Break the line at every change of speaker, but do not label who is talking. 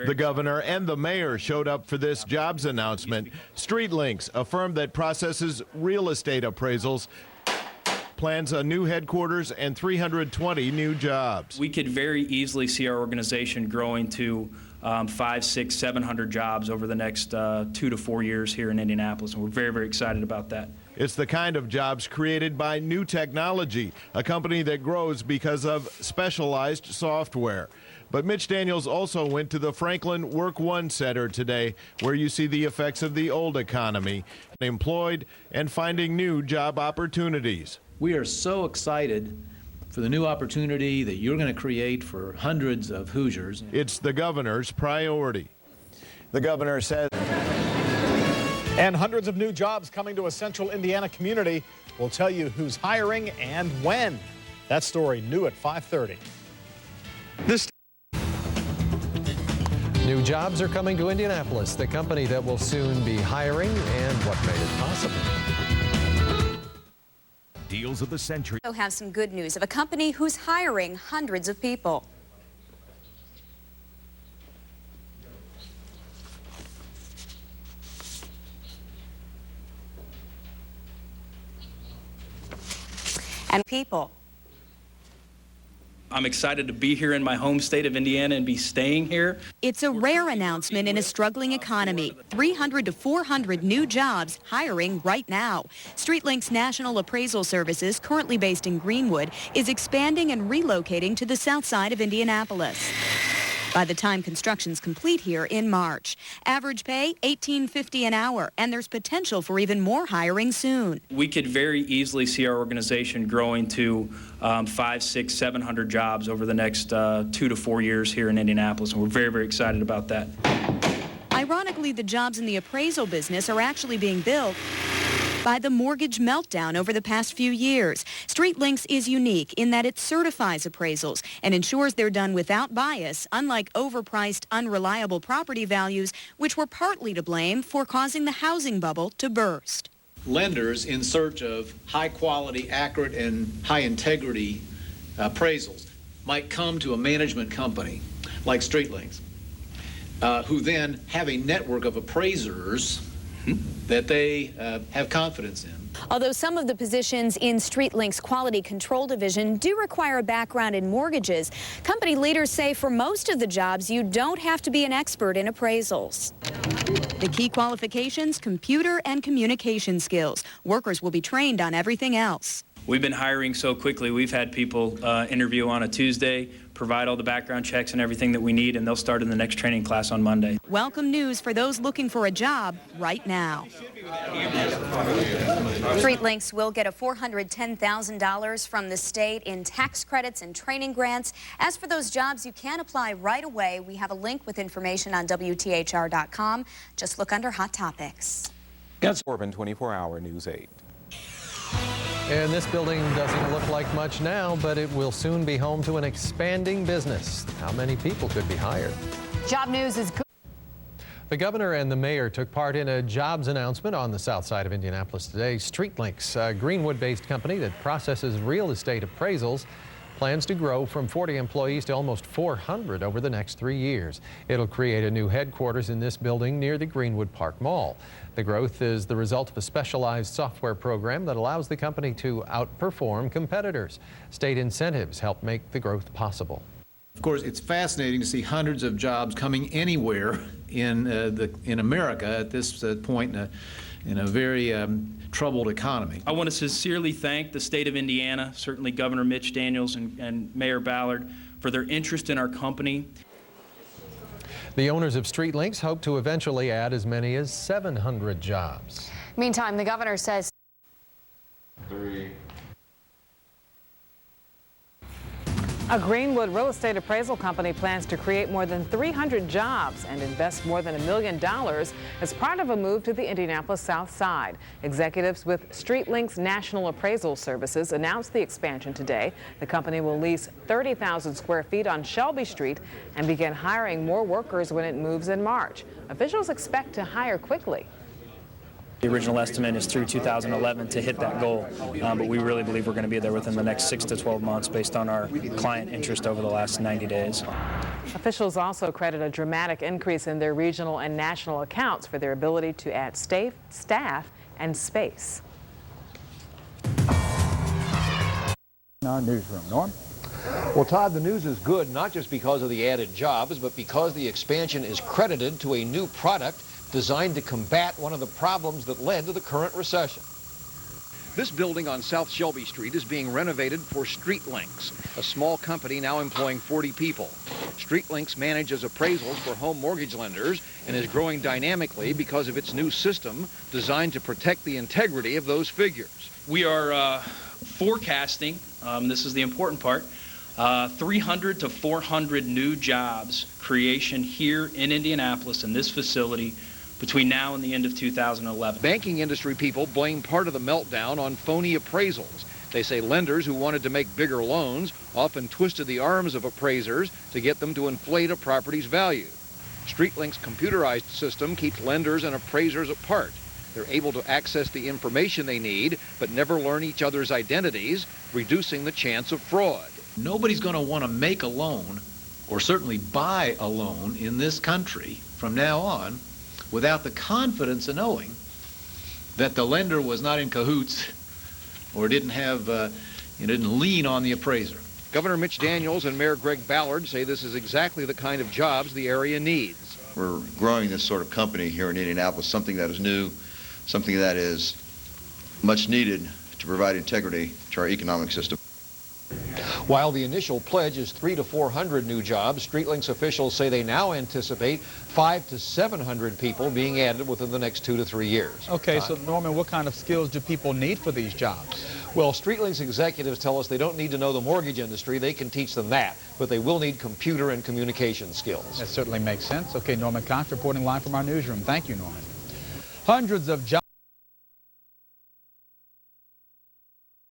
The governor and the mayor showed up for this jobs announcement. StreetLinks, a firm that processes real estate appraisals, plans a new headquarters and 320 new jobs.
We could very easily see our organization growing to 500, 600, 700 jobs over the next 2 to 4 years here in Indianapolis, and we're very, very excited about that.
It's the kind of jobs created by New Technology, a company that grows because of specialized software. But Mitch Daniels also went to the Franklin Work One Center today, where you see the effects of the old economy, employed and finding new job opportunities.
We are so excited for the new opportunity that you're going to create for hundreds of Hoosiers.
It's the governor's priority. The governor says.
And hundreds of new jobs coming to a central Indiana community. We'll tell you who's hiring and when. That story new at 5:30.
New jobs are coming to Indianapolis, the company that will soon be hiring, and what made it possible.
Deals of the century.
We have some good news of a company who's hiring hundreds of people. And people.
I'm excited to be here in my home state of Indiana and be staying here.
It's a rare announcement in a struggling economy. 300 to 400 new jobs hiring right now. StreetLinks National Appraisal Services, currently based in Greenwood, is expanding and relocating to the south side of Indianapolis by the time construction's complete here in March. Average pay, $18.50 an hour, and there's potential for even more hiring soon.
We could very easily see our organization growing to 500, 600, 700 jobs over the next 2 to 4 years here in Indianapolis, and we're very, very excited about that.
Ironically, the jobs in the appraisal business are actually being built by the mortgage meltdown over the past few years. StreetLinks is unique in that it certifies appraisals and ensures they're done without bias, unlike overpriced, unreliable property values, which were partly to blame for causing the housing bubble to burst.
Lenders in search of high-quality, accurate, and high-integrity appraisals might come to a management company like StreetLinks, who then have a network of appraisers that they have confidence in.
Although some of the positions in StreetLinks' quality control division do require a background in mortgages, company leaders say for most of the jobs you don't have to be an expert in appraisals. The key qualifications, computer and communication skills. Workers will be trained on everything else.
We've been hiring so quickly. We've had people interview on a Tuesday, provide all the background checks and everything that we need, and they'll start in the next training class on Monday.
Welcome news for those looking for a job right now. StreetLinks will get a $410,000 from the state in tax credits and training grants. As for those jobs, you can apply right away. We have a link with information on WTHR.com. Just look under Hot Topics.
Corbin, 24-hour News 8.
And this building doesn't look like much now, but it will soon be home to an expanding business. How many people could be hired?
Job news is good.
The governor and the mayor took part in a jobs announcement on the south side of Indianapolis today. StreetLinks, a Greenwood-based company that processes real estate appraisals, plans to grow from 40 employees to almost 400 over the next 3 years. It'll create a new headquarters in this building near the Greenwood Park Mall. The growth is the result of a specialized software program that allows the company to outperform competitors. State incentives help make the growth possible.
Of course, it's fascinating to see hundreds of jobs coming anywhere in America at this point in a very troubled economy.
I want to sincerely thank the state of Indiana, certainly Governor Mitch Daniels and Mayor Ballard, for their interest in our company.
The owners of StreetLinks hope to eventually add as many as 700 jobs.
Meantime, the governor says
a Greenwood real estate appraisal company plans to create more than 300 jobs and invest more than $1 million as part of a move to the Indianapolis South Side. Executives with StreetLinks National Appraisal Services announced the expansion today. The company will lease 30,000 square feet on Shelby Street and begin hiring more workers when it moves in March. Officials expect to hire quickly.
The original estimate is through 2011 to hit that goal, but we really believe we're going to be there within the next 6 to 12 months based on our client interest over the last 90 days.
Officials also credit a dramatic increase in their regional and national accounts for their ability to add staff and space.
Our newsroom. Norm?
Well, Todd, the news is good, not just because of the added jobs, but because the expansion is credited to a new product designed to combat one of the problems that led to the current recession. This building on South Shelby Street is being renovated for StreetLinks, a small company now employing 40 people. StreetLinks manages appraisals for home mortgage lenders and is growing dynamically because of its new system designed to protect the integrity of those figures.
We are forecasting, this is the important part, 300 to 400 new jobs creation here in Indianapolis in this facility between now and the end of 2011.
Banking industry people blame part of the meltdown on phony appraisals. They say lenders who wanted to make bigger loans often twisted the arms of appraisers to get them to inflate a property's value. StreetLinks' computerized system keeps lenders and appraisers apart. They're able to access the information they need, but never learn each other's identities, reducing the chance of fraud.
Nobody's going to want to make a loan, or certainly buy a loan in this country from now on, without the confidence of knowing that the lender was not in cahoots or didn't lean on the appraiser.
Governor Mitch Daniels and Mayor Greg Ballard say this is exactly the kind of jobs the area needs.
We're growing this sort of company here in Indianapolis, something that is new, something that is much needed to provide integrity to our economic system.
While the initial pledge is 300 to 400 new jobs, StreetLinks officials say they now anticipate 500 to 700 people being added within the next 2 to 3 years.
Okay, so Norman, what kind of skills do people need for these jobs?
Well, StreetLinks executives tell us they don't need to know the mortgage industry. They can teach them that, but they will need computer and communication skills.
That certainly makes sense. Okay, Norman Cox reporting live from our newsroom. Thank you, Norman. Hundreds of jobs.